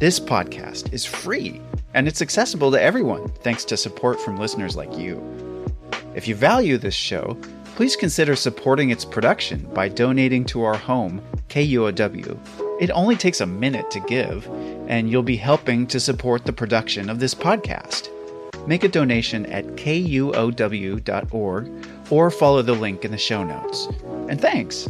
This podcast is free, and it's accessible to everyone thanks to support from listeners like you. If you value this show, please consider supporting its production by donating to our home, KUOW. It only takes a minute to give, and you'll be helping to support the production of this podcast. Make a donation at KUOW.org or follow the link in the show notes. And thanks!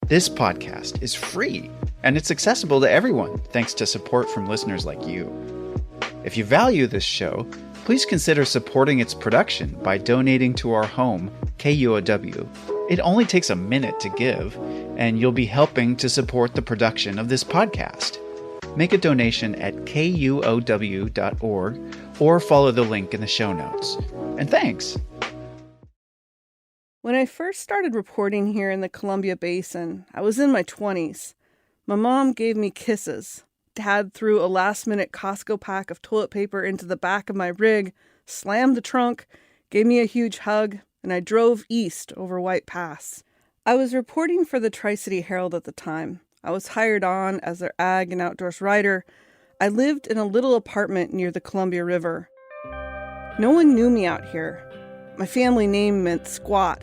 This podcast is free, and it's accessible to everyone thanks to support from listeners like you. If you value this show, please consider supporting its production by donating to our home, KUOW. It only takes a minute to give, and you'll be helping to support the production of this podcast. Make a donation at KUOW.org or follow the link in the show notes. And thanks! When I first started reporting here in the Columbia Basin, I was in my 20s. My mom gave me kisses. Dad threw a last-minute Costco pack of toilet paper into the back of my rig, slammed the trunk, gave me a huge hug, and I drove east over White Pass. I was reporting for the Tri-City Herald at the time. I was hired on as their ag and outdoors writer. I lived in a little apartment near the Columbia River. No one knew me out here. My family name meant squat.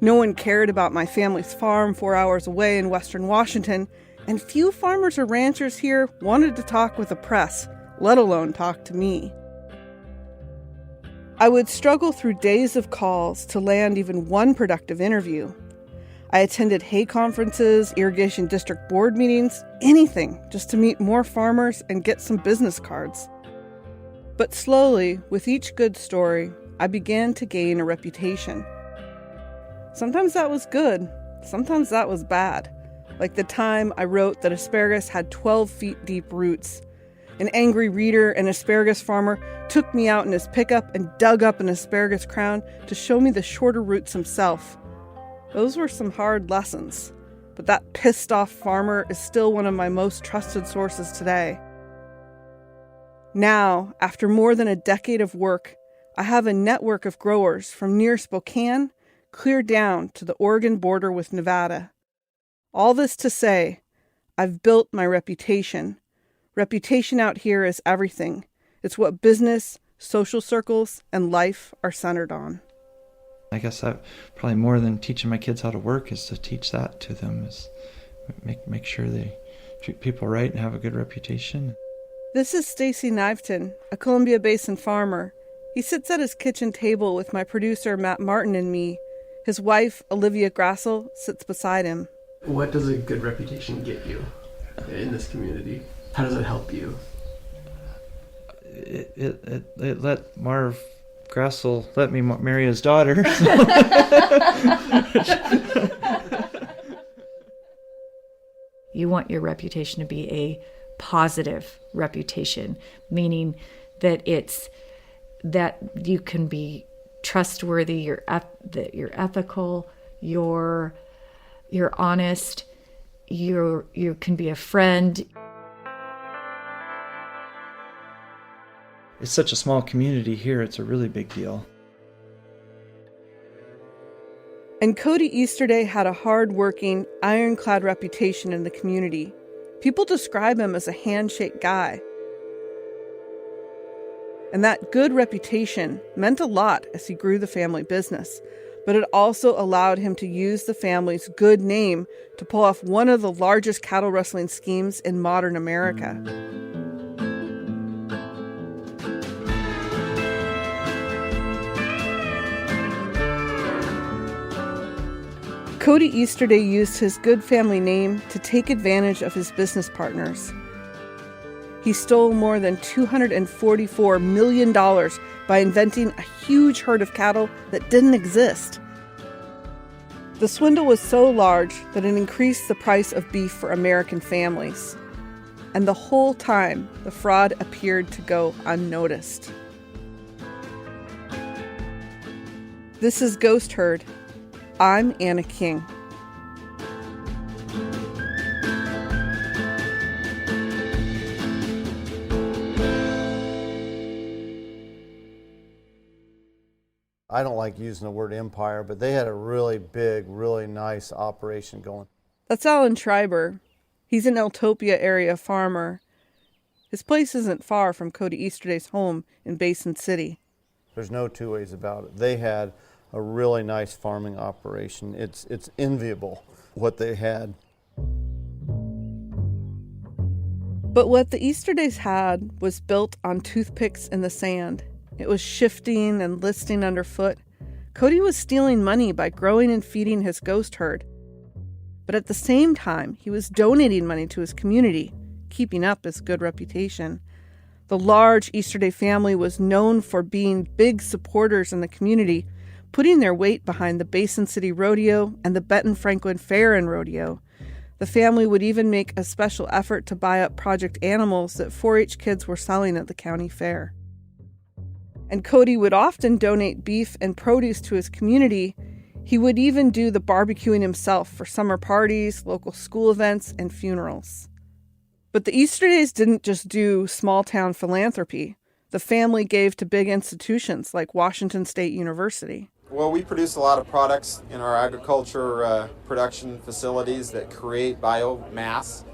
No one cared about my family's farm 4 hours away in western Washington, and few farmers or ranchers here wanted to talk with the press, let alone talk to me. I would struggle through days of calls to land even one productive interview. I attended hay conferences, irrigation district board meetings, anything just to meet more farmers and get some business cards. But slowly, with each good story, I began to gain a reputation. Sometimes that was good, sometimes that was bad. Like the time I wrote that asparagus had 12 feet deep roots. An angry reader and asparagus farmer took me out in his pickup and dug up an asparagus crown to show me the shorter roots himself. Those were some hard lessons, but that pissed off farmer is still one of my most trusted sources today. Now, after more than a decade of work, I have a network of growers from near Spokane clear down to the Oregon border with Nevada. All this to say, I've built my reputation. Reputation out here is everything. It's what business, social circles, and life are centered on. I guess that probably more than teaching my kids how to work is to teach that to them, is make sure they treat people right and have a good reputation. This is Stacy Niveton, a Columbia Basin farmer. He sits at his kitchen table with my producer Matt Martin and me. His wife, Olivia Grassel, sits beside him. What does a good reputation get you in this community? How does it help you? It let Marv Grassel let me marry his daughter. You want your reputation to be a positive reputation, meaning that that you can be trustworthy, that you're ethical, you're honest, you can be a friend. It's such a small community here, it's a really big deal. And Cody Easterday had a hard-working, ironclad reputation in the community. People describe him as a handshake guy. And that good reputation meant a lot as he grew the family business, but it also allowed him to use the family's good name to pull off one of the largest cattle rustling schemes in modern America. Cody Easterday used his good family name to take advantage of his business partners. He stole more than $244 million by inventing a huge herd of cattle that didn't exist. The swindle was so large that it increased the price of beef for American families. And the whole time, the fraud appeared to go unnoticed. This is Ghost Herd. I'm Anna King. I don't like using the word empire, but they had a really big, really nice operation going. That's Alan Schreiber. He's an Eltopia area farmer. His place isn't far from Cody Easterday's home in Basin City. There's no two ways about it. They had a really nice farming operation. It's enviable what they had. But what the Easterdays had was built on toothpicks in the sand. It was shifting and listing underfoot. Cody was stealing money by growing and feeding his ghost herd. But at the same time, he was donating money to his community, keeping up his good reputation. The large Easterday family was known for being big supporters in the community, putting their weight behind the Basin City Rodeo and the Benton Franklin Fair and Rodeo. The family would even make a special effort to buy up project animals that 4-H kids were selling at the county fair. And Cody would often donate beef and produce to his community. He would even do the barbecuing himself for summer parties, local school events, and funerals. But the Easterdays didn't just do small-town philanthropy. The family gave to big institutions like Washington State University. Well, we produce a lot of products in our agriculture production facilities that create biomass.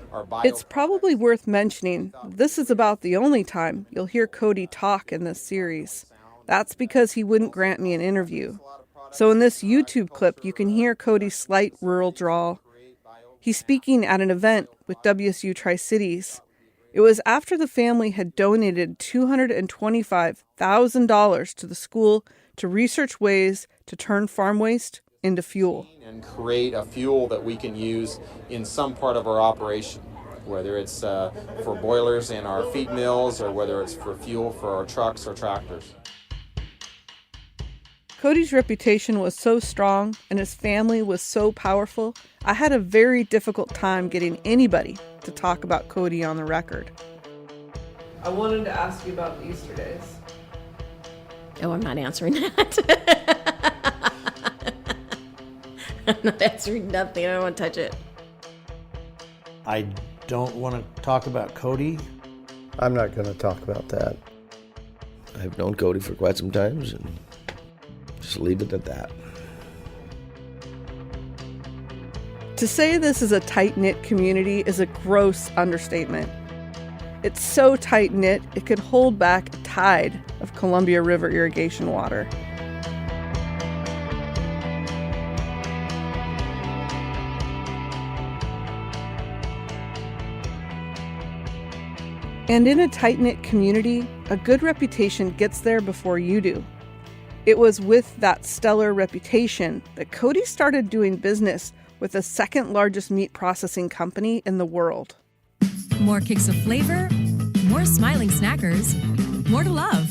It's probably worth mentioning this is about the only time you'll hear Cody talk in this series. That's because he wouldn't grant me an interview. So in this YouTube clip, you can hear Cody's slight rural drawl. He's speaking at an event with WSU Tri-Cities. It was after the family had donated $225,000 to the school to research ways to turn farm waste into fuel. And create a fuel that we can use in some part of our operation, whether it's for boilers in our feed mills or whether it's for fuel for our trucks or tractors. Cody's reputation was so strong and his family was so powerful, I had a very difficult time getting anybody to talk about Cody on the record. I wanted to ask you about the Easterdays. Oh, I'm not answering that. I'm not answering nothing. I don't want to touch it. I don't want to talk about Cody. I'm not going to talk about that. I've known Cody for quite some time, and just leave it at that. To say this is a tight-knit community is a gross understatement. It's so tight-knit, it could hold back a tide of Columbia River irrigation water. And in a tight-knit community, a good reputation gets there before you do. It was with that stellar reputation that Cody started doing business with the second largest meat processing company in the world. More kicks of flavor, more smiling snackers, more to love.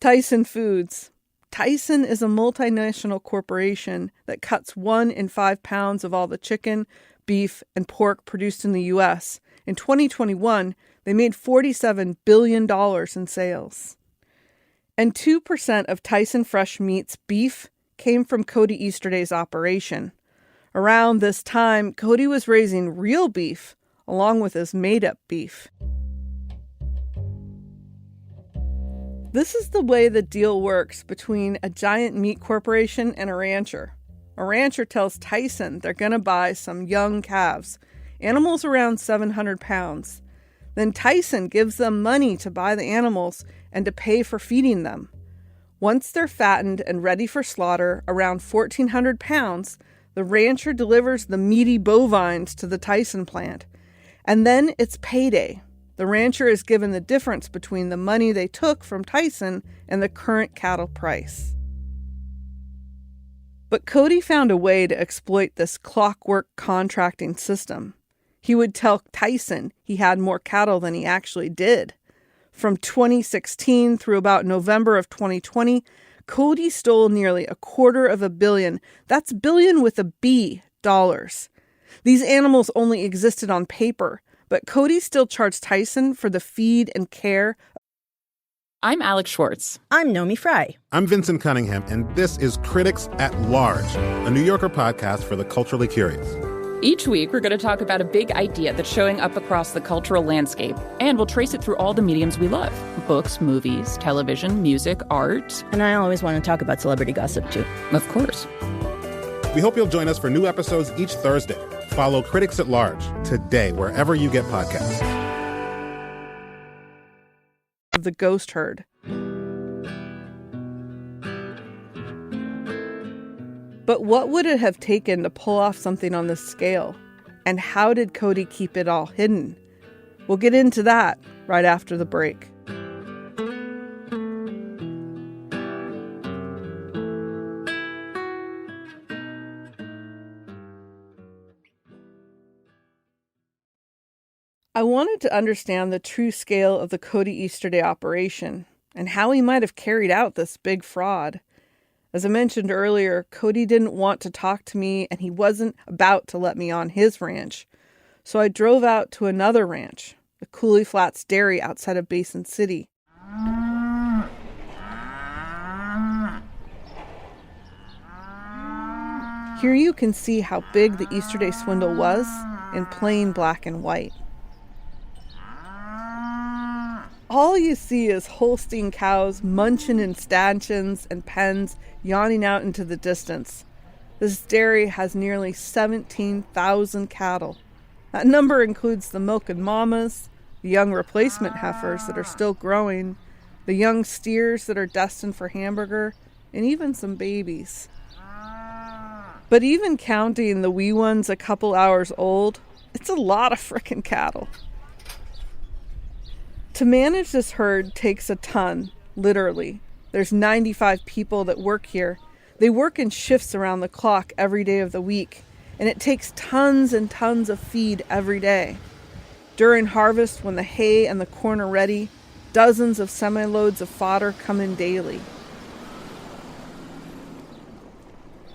Tyson Foods. Tyson is a multinational corporation that cuts 1 in 5 pounds of all the chicken, beef, and pork produced in the U.S. In 2021, they made $47 billion in sales. And 2% of Tyson Fresh Meat's beef came from Cody Easterday's operation. Around this time, Cody was raising real beef along with his made-up beef. This is the way the deal works between a giant meat corporation and a rancher. A rancher tells Tyson they're going to buy some young calves, animals around 700 pounds. Then Tyson gives them money to buy the animals and to pay for feeding them. Once they're fattened and ready for slaughter, around 1,400 pounds, the rancher delivers the meaty bovines to the Tyson plant. And then it's payday. The rancher is given the difference between the money they took from Tyson and the current cattle price. But Cody found a way to exploit this clockwork contracting system. He would tell Tyson he had more cattle than he actually did. From 2016 through about November of 2020, Cody stole nearly $250 million, that's billion with a B, dollars. These animals only existed on paper, but Cody still charged Tyson for the feed and care. I'm Alex Schwartz. I'm Nomi Fry. I'm Vincent Cunningham, and this is Critics at Large, a New Yorker podcast for the culturally curious. Each week, we're going to talk about a big idea that's showing up across the cultural landscape, and we'll trace it through all the mediums we love. Books, movies, television, music, art. And I always want to talk about celebrity gossip, too. Of course. We hope you'll join us for new episodes each Thursday. Follow Critics at Large today, wherever you get podcasts. the ghost herd. But what would it have taken to pull off something on this scale? And how did Cody keep it all hidden? We'll get into that right after the break. I wanted to understand the true scale of the Cody Easterday operation and how he might have carried out this big fraud. As I mentioned earlier, Cody didn't want to talk to me and he wasn't about to let me on his ranch. So I drove out to another ranch, the Coulee Flats Dairy outside of Basin City. Here you can see how big the Easterday Swindle was in plain black and white. All you see is Holstein cows munching in stanchions and pens yawning out into the distance. This dairy has nearly 17,000 cattle. That number includes the milking mamas, the young replacement heifers that are still growing, the young steers that are destined for hamburger, and even some babies. But even counting the wee ones a couple hours old, it's a lot of frickin' cattle. To manage this herd takes a ton, literally. There's 95 people that work here. They work in shifts around the clock every day of the week, and it takes tons and tons of feed every day. During harvest, when the hay and the corn are ready, dozens of semi-loads of fodder come in daily.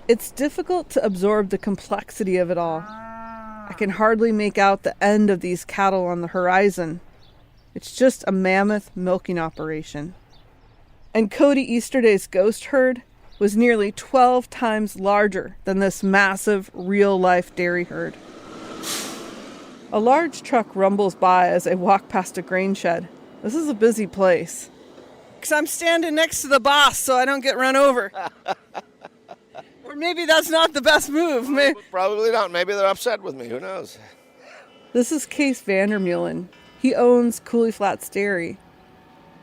It's difficult to absorb the complexity of it all. I can hardly make out the end of these cattle on the horizon. It's just a mammoth milking operation. And Cody Easterday's ghost herd was nearly 12 times larger than this massive, real-life dairy herd. A large truck rumbles by as I walk past a grain shed. This is a busy place. 'Cause I'm standing next to the boss so I don't get run over. Or maybe that's not the best move. Probably not. Maybe they're upset with me. Who knows? This is Case Vandermeulen. He owns Coulee Flats Dairy.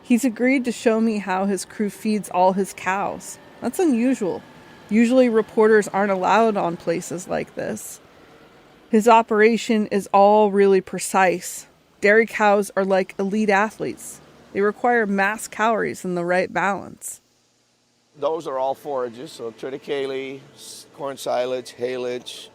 He's agreed to show me how his crew feeds all his cows. That's unusual. Usually reporters aren't allowed on places like this. His operation is all really precise. Dairy cows are like elite athletes. They require mass calories in the right balance. Those are all forages, so triticale, corn silage, haylage,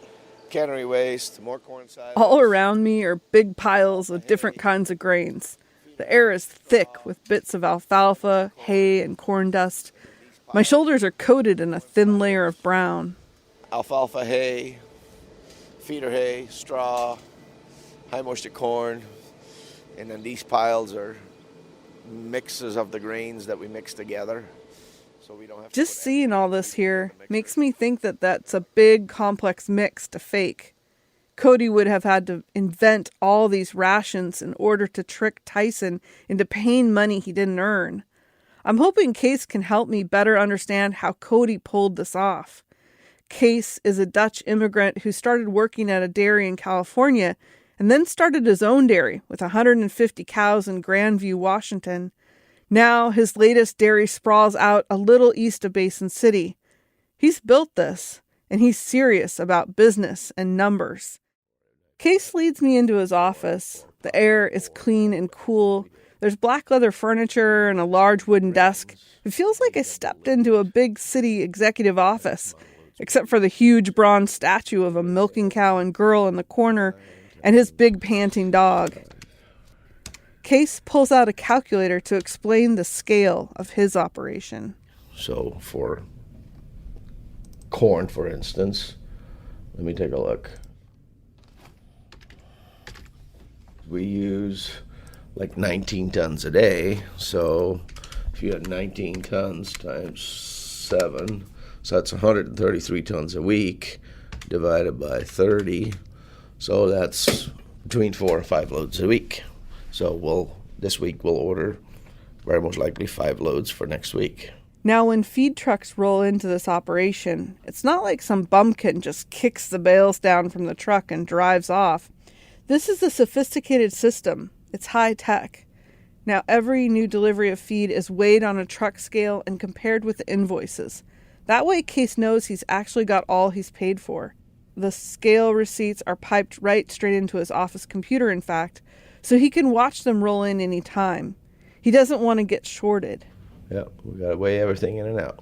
cannery waste, more corn silage. All around me are big piles of different kinds of grains. The air is thick with bits of alfalfa, hay, and corn dust. My shoulders are coated in a thin layer of brown. Alfalfa hay, feeder hay, straw, high moisture corn, and then these piles are mixes of the grains that we mix together. So we don't have Just seeing all this here makes me think that that's a big, complex mix to fake. Cody would have had to invent all these rations in order to trick Tyson into paying money he didn't earn. I'm hoping Case can help me better understand how Cody pulled this off. Case is a Dutch immigrant who started working at a dairy in California and then started his own dairy with 150 cows in Grandview, Washington. Now his latest dairy sprawls out a little east of Basin City. He's built this, and he's serious about business and numbers. Case leads me into his office. The air is clean and cool. There's black leather furniture and a large wooden desk. It feels like I stepped into a big city executive office, except for the huge bronze statue of a milking cow and girl in the corner and his big panting dog. Case pulls out a calculator to explain the scale of his operation. So for corn, for instance, let me take a look. We use like 19 tons a day. So if you had 19 tons times 7, so that's 133 tons a week divided by 30. So that's between 4 and 5 loads a week. So this week we'll order very most likely 5 loads for next week. Now, when feed trucks roll into this operation, it's not like some bumpkin just kicks the bales down from the truck and drives off. This is a sophisticated system. It's high tech. Now every new delivery of feed is weighed on a truck scale and compared with the invoices. That way Case knows he's actually got all he's paid for. The scale receipts are piped right straight into his office computer, in fact, so he can watch them roll in any time. He doesn't want to get shorted. Yeah, we got to weigh everything in and out.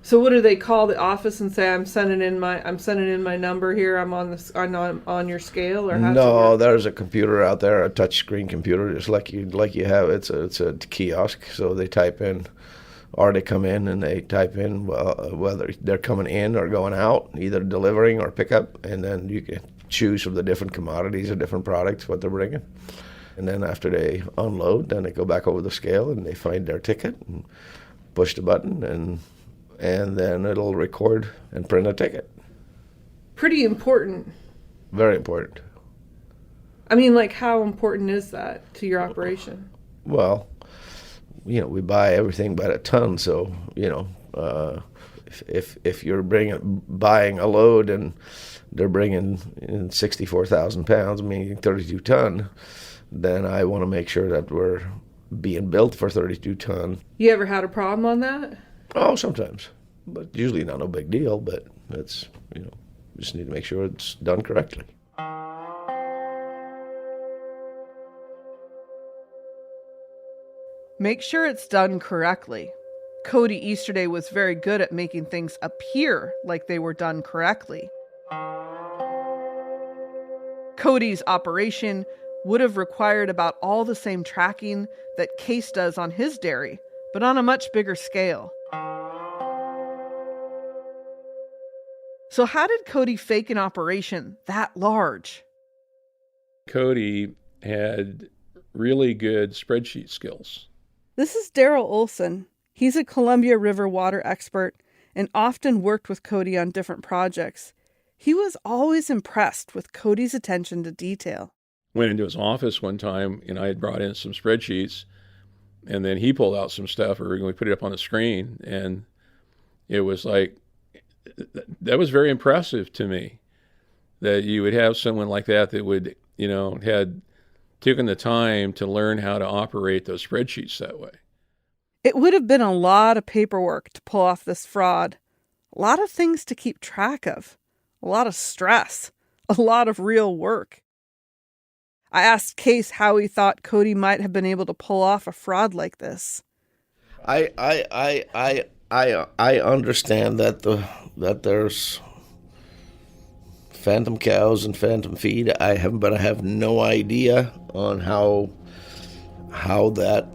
So what do they call the office and say, I'm sending in my number here, I'm on your scale, or how No, there's a computer out there, a touch screen computer, just like you have. It's a kiosk, so they type in, or they come in and they type in whether they're coming in or going out, either delivering or pickup, and then you can choose from the different commodities or different products what they're bringing. And then after they unload, then they go back over the scale and they find their ticket and push the button, and then it'll record and print a ticket. Pretty important. Very important. I mean, like, how important is that to your operation? Well, we buy everything by the ton, so, if you're buying a load and they're bringing in 64,000 pounds, meaning 32 ton, then I want to make sure that we're being built for 32 ton. You ever had a problem on that? Oh, sometimes, but usually not no big deal, but that's, just need to make sure it's done correctly. Make sure it's done correctly. Cody Easterday was very good at making things appear like they were done correctly. Cody's operation would have required about all the same tracking that Case does on his dairy, but on a much bigger scale. So how did Cody fake an operation that large? Cody had really good spreadsheet skills. This is Daryl Olson. He's a Columbia River water expert and often worked with Cody on different projects. He was always impressed with Cody's attention to detail. Went into his office one time, and I had brought in some spreadsheets, and then he pulled out some stuff, and we put it up on the screen, and it was like, that was very impressive to me, that you would have someone like that would, had taken the time to learn how to operate those spreadsheets that way. It would have been a lot of paperwork to pull off this fraud, a lot of things to keep track of, a lot of stress, a lot of real work. I asked Case how he thought Cody might have been able to pull off a fraud like this. I understand that there's phantom cows and phantom feed. I have no idea on how that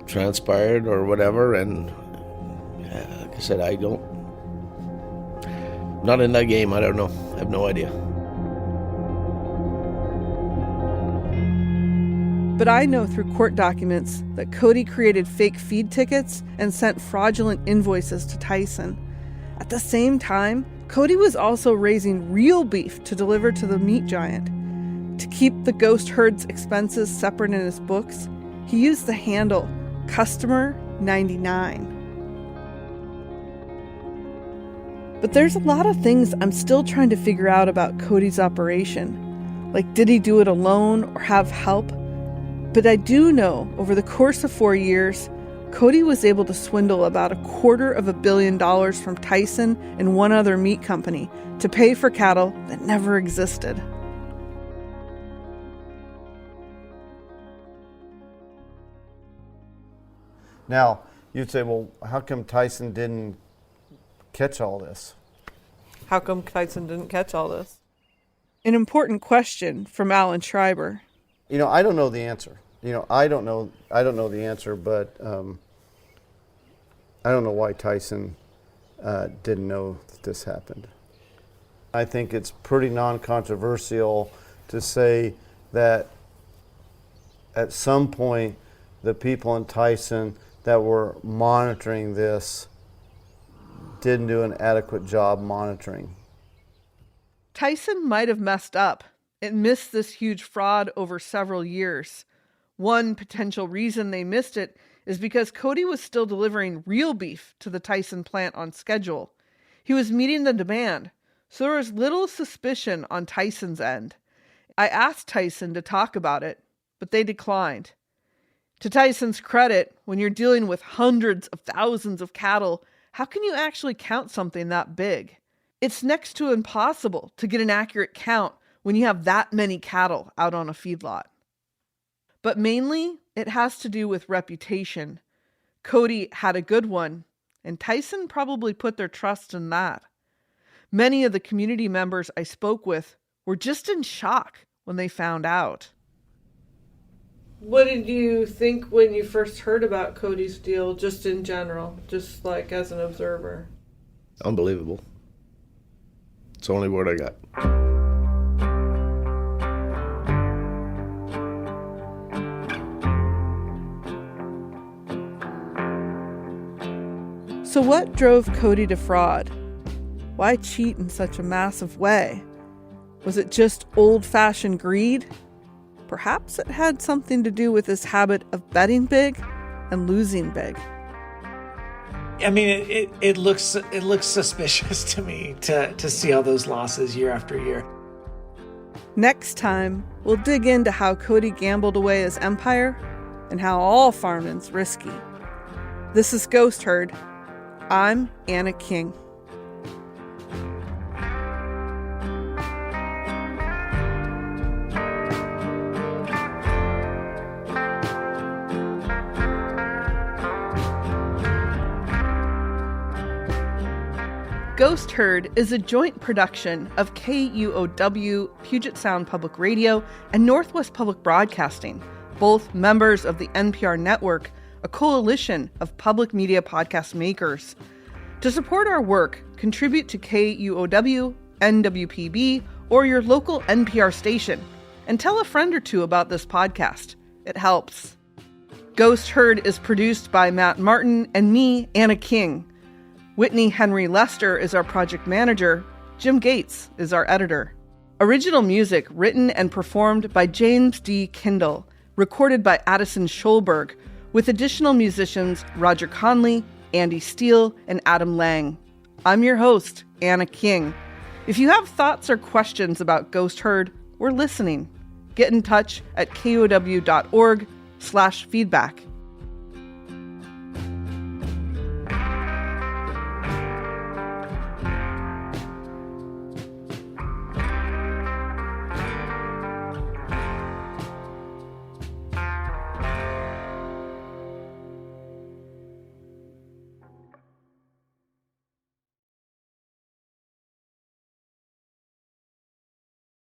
transpired or whatever. And like I said, not in that game. I don't know. I have no idea. But I know through court documents that Cody created fake feed tickets and sent fraudulent invoices to Tyson. At the same time, Cody was also raising real beef to deliver to the meat giant. To keep the ghost herd's expenses separate in his books, he used the handle Customer 99. But there's a lot of things I'm still trying to figure out about Cody's operation. Like, did he do it alone or have help? But I do know over the course of 4 years, Cody was able to swindle about $250 million from Tyson and one other meat company to pay for cattle that never existed. Now, you'd say, well, how come Tyson didn't catch all this? How come Tyson didn't catch all this? An important question from Alan Schreiber. I don't know the answer. I don't know the answer, but I don't know why Tyson didn't know that this happened. I think it's pretty non-controversial to say that at some point the people in Tyson that were monitoring this didn't do an adequate job monitoring. Tyson might have messed up. It missed this huge fraud over several years. One potential reason they missed it is because Cody was still delivering real beef to the Tyson plant on schedule. He was meeting the demand, so there was little suspicion on Tyson's end. I asked Tyson to talk about it, but they declined. To Tyson's credit, when you're dealing with hundreds of thousands of cattle, how can you actually count something that big? It's next to impossible to get an accurate count when you have that many cattle out on a feedlot. But mainly, it has to do with reputation. Cody had a good one, and Tyson probably put their trust in that. Many of the community members I spoke with were just in shock when they found out. What did you think when you first heard about Cody's deal, just in general, just like as an observer? Unbelievable. It's the only word I got. So what drove Cody to fraud? Why cheat in such a massive way? Was it just old-fashioned greed? Perhaps it had something to do with his habit of betting big and losing big. I mean, it looks suspicious to me to see all those losses year after year. Next time, we'll dig into how Cody gambled away his empire and how all farming's risky. This is Ghost Herd. I'm Anna King. Ghost Herd is a joint production of KUOW, Puget Sound Public Radio, and Northwest Public Broadcasting, both members of the NPR network, a coalition of public media podcast makers. To support our work, contribute to KUOW, NWPB, or your local NPR station, and tell a friend or two about this podcast. It helps. Ghost Herd is produced by Matt Martin and me, Anna King. Whitney Henry Lester is our project manager. Jim Gates is our editor. Original music written and performed by James D. Kindle, recorded by Addison Scholberg, with additional musicians Roger Conley, Andy Steele, and Adam Lang. I'm your host, Anna King. If you have thoughts or questions about Ghost Herd, we're listening. Get in touch at KUOW.org/feedback.